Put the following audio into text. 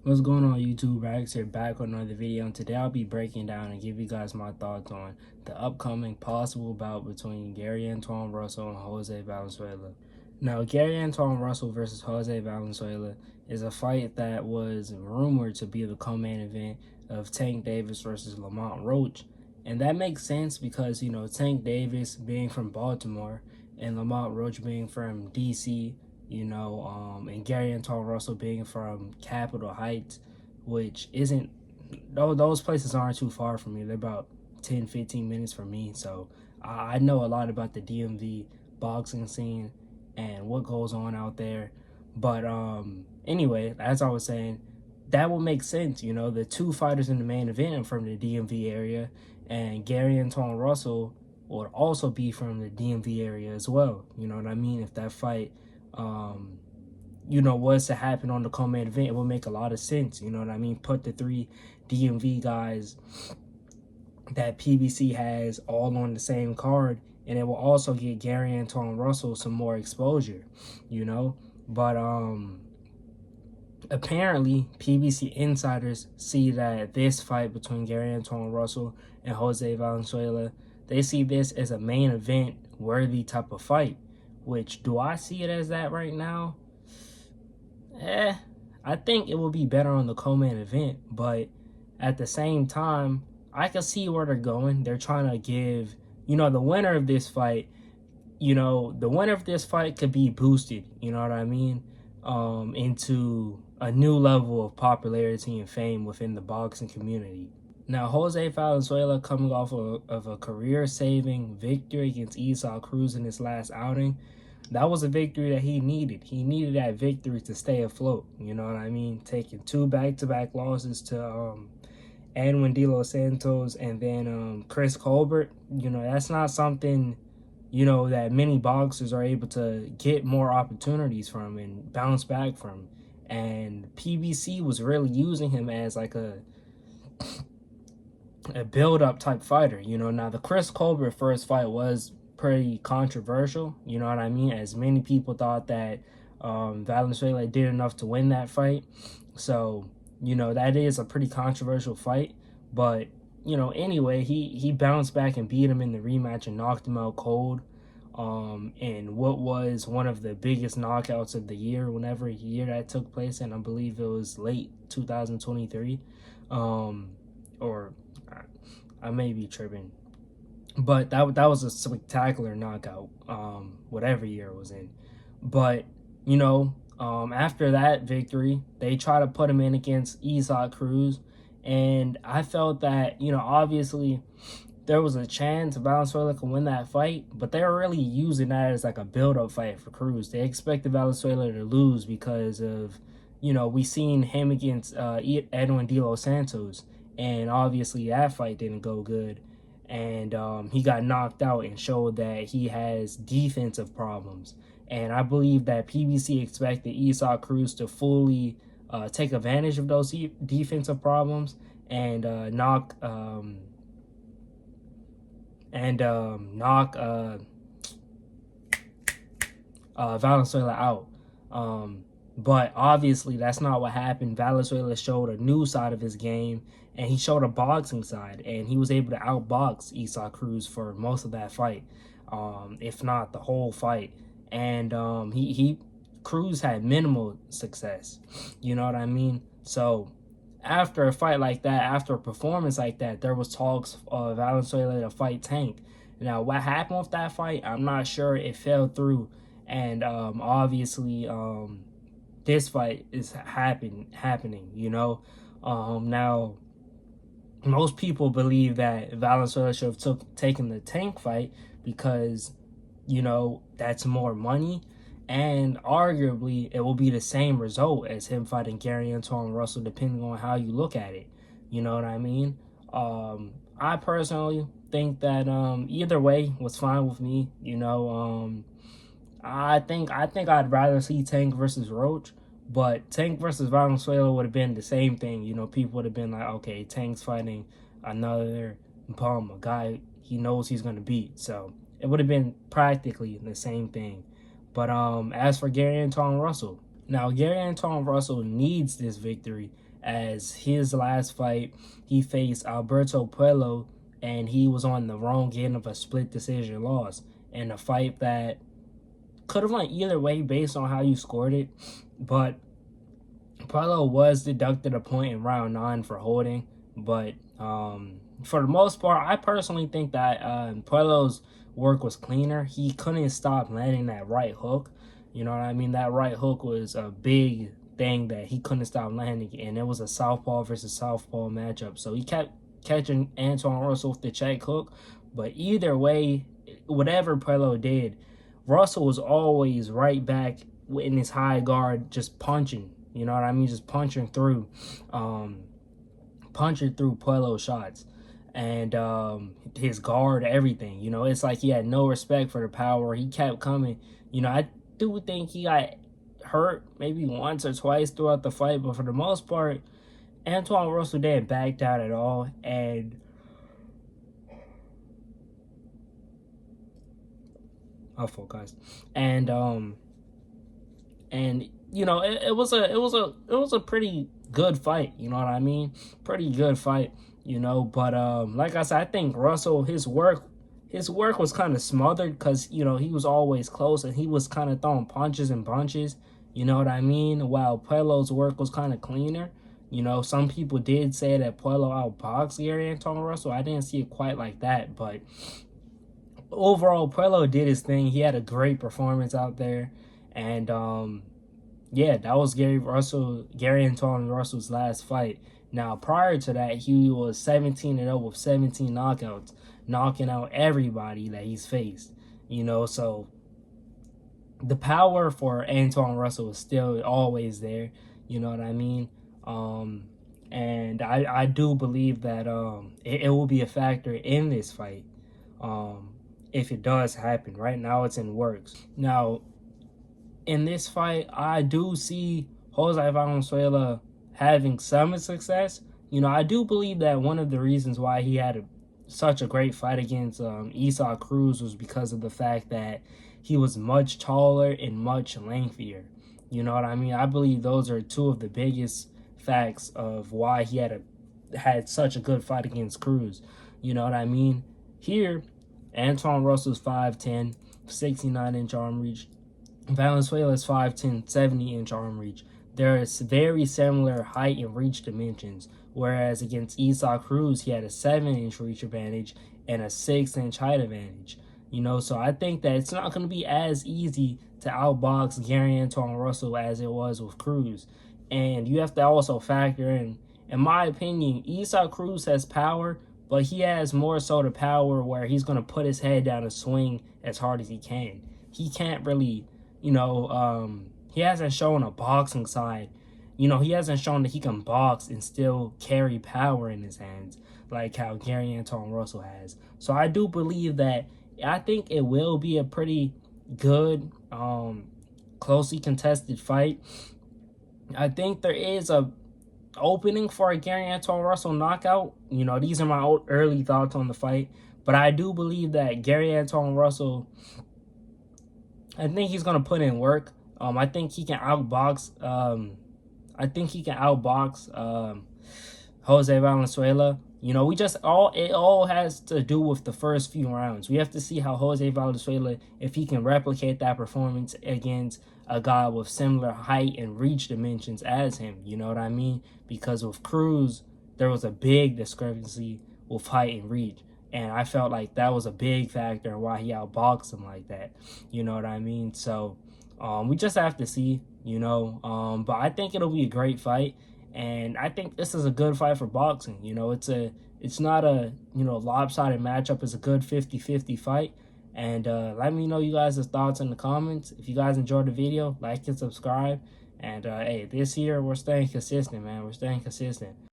What's going on, YouTube? Rax here, back with another video, and today I'll be breaking down and give you guys my thoughts on the upcoming possible bout between Antuanne Russell and Jose Valenzuela. Now, Antuanne Russell versus Jose Valenzuela is a fight that was rumored to be the co-main event of Tank Davis versus Lamont Roach, and that makes sense because, Tank Davis being from Baltimore and Lamont Roach being from DC, and Antuanne Russell being from Capitol Heights, which isn't, those places aren't too far from me. They're about 10-15 minutes from me. So I know a lot about the DMV boxing scene and what goes on out there. But anyway, as I was saying, that will make sense. The two fighters in the main event are from the DMV area, and Antuanne Russell would also be from the DMV area as well. You know what I mean? If that fight was to happen on the co-main event, it would make a lot of sense. You know what I mean? Put the three DMV guys that PBC has all on the same card, and it will also get Antuanne Russell some more exposure, But apparently PBC insiders see that this fight between Antuanne Russell and Jose Valenzuela, they see this as a main event worthy type of fight. Which, do I see it as that right now? I think it will be better on the co-main event, but at the same time, I can see where they're going. They're trying to give, the winner of this fight, could be boosted, you know what I mean, into a new level of popularity and fame within the boxing community. Now, Jose Valenzuela, coming off of a career-saving victory against Isaac Cruz in his last outing, that was a victory that he needed. He needed that victory to stay afloat, you know what I mean? Taking two back-to-back losses to Edwin De Los Santos and then Chris Colbert, that's not something, that many boxers are able to get more opportunities from and bounce back from. And PBC was really using him as like a build-up type fighter. Now the Chris Colbert first fight was pretty controversial, you know what I mean, as many people thought that Valenzuela did enough to win that fight. So that is a pretty controversial fight, but anyway, he bounced back and beat him in the rematch and knocked him out cold in what was one of the biggest knockouts of the year, whenever year that took place, and I believe it was late 2023, or I may be tripping, but that was a spectacular knockout, whatever year it was in. But after that victory, they try to put him in against Isaac Cruz, and I felt that obviously there was a chance Valenzuela could win that fight, but they were really using that as like a build-up fight for Cruz. They expected Valenzuela to lose because of we seen him against Edwin De Los Santos, and obviously that fight didn't go good, and he got knocked out and showed that he has defensive problems. And I believe that PBC expected Isaac Cruz to fully take advantage of those defensive problems and knock Valenzuela out. But obviously that's not what happened. Valenzuela showed a new side of his game, and he showed a boxing side, and he was able to outbox Isaac Cruz for most of that fight, if not the whole fight. And Cruz had minimal success, you know what I mean? So after a fight like that, after a performance like that, there was talks of Valenzuela to fight Tank. Now, what happened with that fight, I'm not sure. It fell through, and obviously this fight is happening, now most people believe that Valenzuela should have taken the Tank fight because that's more money, and arguably it will be the same result as him fighting Antuanne Russell, depending on how you look at it, you know what I mean? I personally think that either way was fine with me. I think I'd rather see Tank versus Roach, but Tank versus Valenzuela would have been the same thing. People would have been like, okay, Tank's fighting another bum, a guy he knows he's going to beat. So it would have been practically the same thing. But as for Antuanne Russell, Now, Antuanne Russell needs this victory, as his last fight, he faced Alberto Puello, and he was on the wrong end of a split decision loss. In a fight that could have went either way based on how you scored it, but Puello was deducted a point in round 9 for holding. But for the most part, I personally think that Puello's work was cleaner. He couldn't stop landing that right hook. You know what I mean? That right hook was a big thing that he couldn't stop landing, and it was a southpaw versus southpaw matchup. So he kept catching Antuanne Russell with the check hook. But either way, whatever Puello did, Russell was always right back in his high guard, just punching. You know what I mean? Just punching through Puello shots, and his guard, everything. You know, it's like he had no respect for the power. He kept coming. You know, I do think he got hurt maybe once or twice throughout the fight, but for the most part, Antuanne Russell didn't back down at all. And I'll focus. And you know, it was a pretty good fight. You know what I mean? Pretty good fight. You know, but like I said, I think Russell, his work was kind of smothered, because you know he was always close and he was kind of throwing punches and bunches. You know what I mean? While Puello's work was kind of cleaner. You know, some people did say that Puello outboxed Antuanne Russell. I didn't see it quite like that, but overall, Puello did his thing. He had a great performance out there, and yeah, that was Antuanne Russell's last fight. Now, prior to that, he was 17-0 with 17 knockouts, knocking out everybody that he's faced. You know, so the power for Antuanne Russell is still always there. You know what I mean? And I do believe that it will be a factor in this fight, if it does happen. Right now, it's in works. Now, in this fight, I do see Jose Valenzuela having some success. You know, I do believe that one of the reasons why he had such a great fight against Isaac Cruz was because of the fact that he was much taller and much lengthier. You know what I mean? I believe those are two of the biggest facts of why he had such a good fight against Cruz. You know what I mean? Here, Antuanne Russell's 5'10", 69-inch arm reach. Valenzuela's 5'10", 70-inch arm reach. There is very similar height and reach dimensions, whereas against Isaac Cruz, he had a 7-inch reach advantage and a 6-inch height advantage. You know, so I think that it's not going to be as easy to outbox Antuanne Russell as it was with Cruz. And you have to also factor in my opinion, Isaac Cruz has power, but he has more so the power where he's going to put his head down and swing as hard as he can. He can't really, you know, he hasn't shown a boxing side. You know, he hasn't shown that he can box and still carry power in his hands like how Antuanne Russell has. So I do believe that, I think it will be a pretty good, closely contested fight. I think there is a opening for a Antuanne Russell knockout. You know, these are my early thoughts on the fight. But I do believe that Antuanne Russell, I think he's going to put in work. I think he can outbox. Jose Valenzuela. You know, it all has to do with the first few rounds. We have to see how Jose Valenzuela, if he can replicate that performance against a guy with similar height and reach dimensions as him. You know what I mean? Because with Cruz, there was a big discrepancy with height and reach. And I felt like that was a big factor in why he outboxed him like that. You know what I mean? So we just have to see, you know. But I think it'll be a great fight. And I think this is a good fight for boxing. You know, it's not a, you know, lopsided matchup. It's a good 50-50 fight. And let me know you guys' thoughts in the comments. If you guys enjoyed the video, like and subscribe. And hey, this year we're staying consistent, man. We're staying consistent.